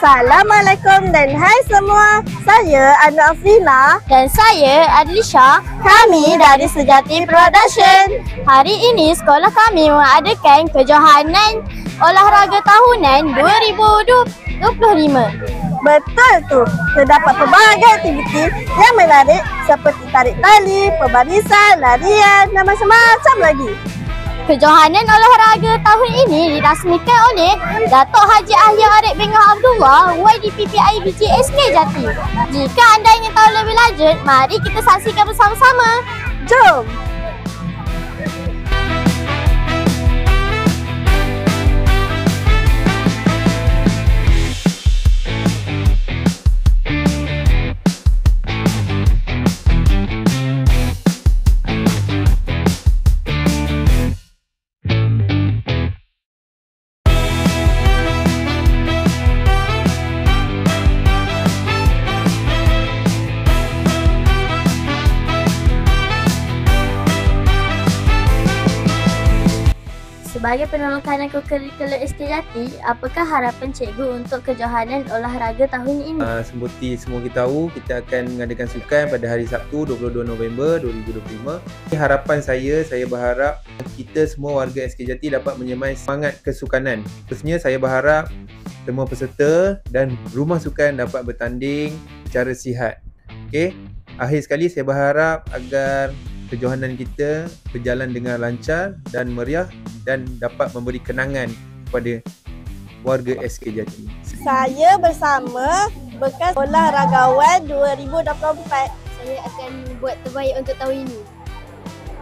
Assalamualaikum dan hai semua. Saya Anu Afrina dan saya Adlisha. Kami dari Sejati Production. Hari ini sekolah kami mengadakan kejohanan olahraga tahunan 2025. Betul tu. Terdapat pelbagai aktiviti yang menarik seperti tarik tali, pembarisan, larian dan macam-macam lagi. Kejohanan olahraga tahun ini dirasmikan oleh Datuk Haji Ahya Arif bin Abdullah YDPPI BGSK Jati. Jika anda ingin tahu lebih lanjut, mari kita saksikan bersama-sama. Jom! Sebagai penolong kanan kurikulum SK Jati, apakah harapan cikgu untuk kejohanan olahraga tahun ini? Seperti semua kita tahu, kita akan mengadakan sukan pada hari Sabtu 22 November 2025. Harapan saya berharap kita semua warga SK Jati dapat menyemai semangat kesukanan. Khususnya saya berharap semua peserta dan rumah sukan dapat bertanding secara sihat. Okey. Akhir sekali saya berharap agar kejohanan kita berjalan dengan lancar dan meriah dan dapat memberi kenangan kepada warga SK Jati. Saya bersama bekas olahragawan 2024. Saya akan buat terbaik untuk tahun ini.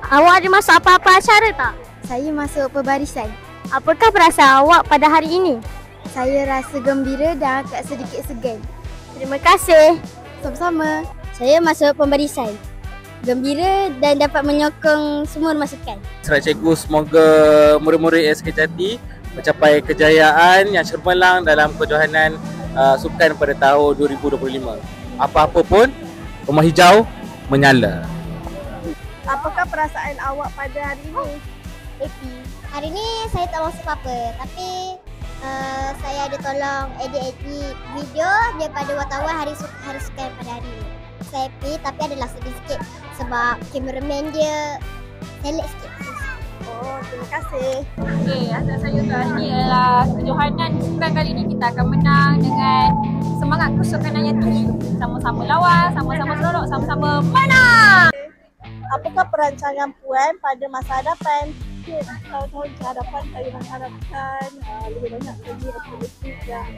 Awak ada masuk apa-apa acara tak? Saya masuk pembarisan. Apakah perasaan awak pada hari ini? Saya rasa gembira dan agak sedikit segan. Terima kasih. Sama-sama. Saya masuk pembarisan. Gembira dan dapat menyokong semua masukan. Serah cikgu, semoga murid-murid SK Jati mencapai kejayaan yang cemerlang dalam kejohanan sukan pada tahun 2025. Apa-apa pun, rumah hijau menyala. Apakah perasaan awak pada hari ini? Happy. Hari ni saya tak masuk apa-apa, tapi saya ada tolong edit video daripada wartawan hari sukan pada hari ini. Saya happy tapi adalah sedih sikit sebab kameraman dia select sikit. Oh, terima kasih. Okey, asal saya untuk hari ini adalah kejohanan sukan kali ini kita akan menang dengan semangat kesukanan yang tinggi. Sama-sama lawan, sama-sama seronok, sama-sama menang. Apakah perancangan Puan pada masa hadapan? Tahun-tahun ke hadapan saya mengharapkan lebih banyak lagi aktiviti yang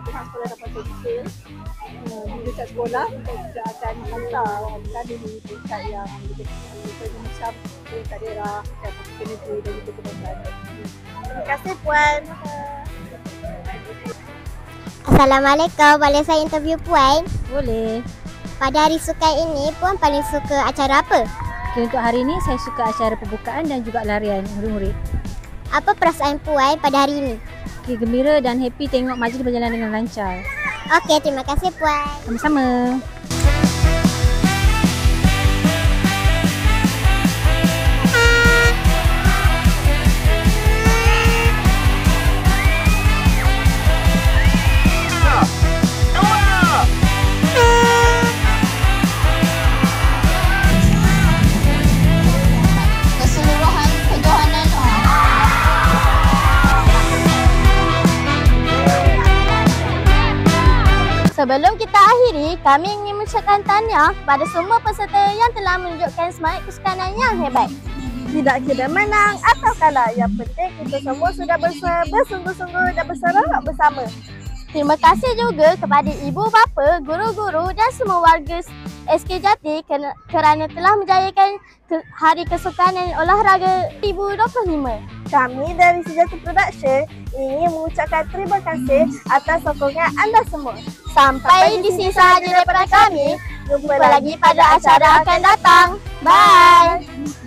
pihak sekolah dapat teruskan di dekat sekolah. Kita juga akan hantar kami di dekat yang lebih macam dekat daerah, dekat negeri dan juga kebangsaan. Terima kasih Puan. Assalamualaikum, boleh saya interview Puan? Boleh. Pada hari sukan ini, Puan paling suka acara apa? Untuk hari ini saya suka acara pembukaan dan juga larian murid-murid. Apa perasaan Puan pada hari ini? Gembira dan happy tengok majlis berjalan dengan lancar. Okey, terima kasih Puan. Sama-sama. Sebelum kita akhiri, kami ingin mengucapkan tahniah kepada semua peserta yang telah menunjukkan semangat kesukanan yang hebat. Tidak kira menang atau kalah, yang penting kita semua sudah bersungguh-sungguh dan berseronok bersama. Terima kasih juga kepada ibu bapa, guru-guru dan semua warga SK Jati kerana telah menjayakan Hari Kesukanan Olahraga 2025. Kami dari Sejati Production ingin mengucapkan terima kasih atas sokongan anda semua. Sampai di sini sahaja daripada kami. Jumpa lagi pada acara akan datang. Bye!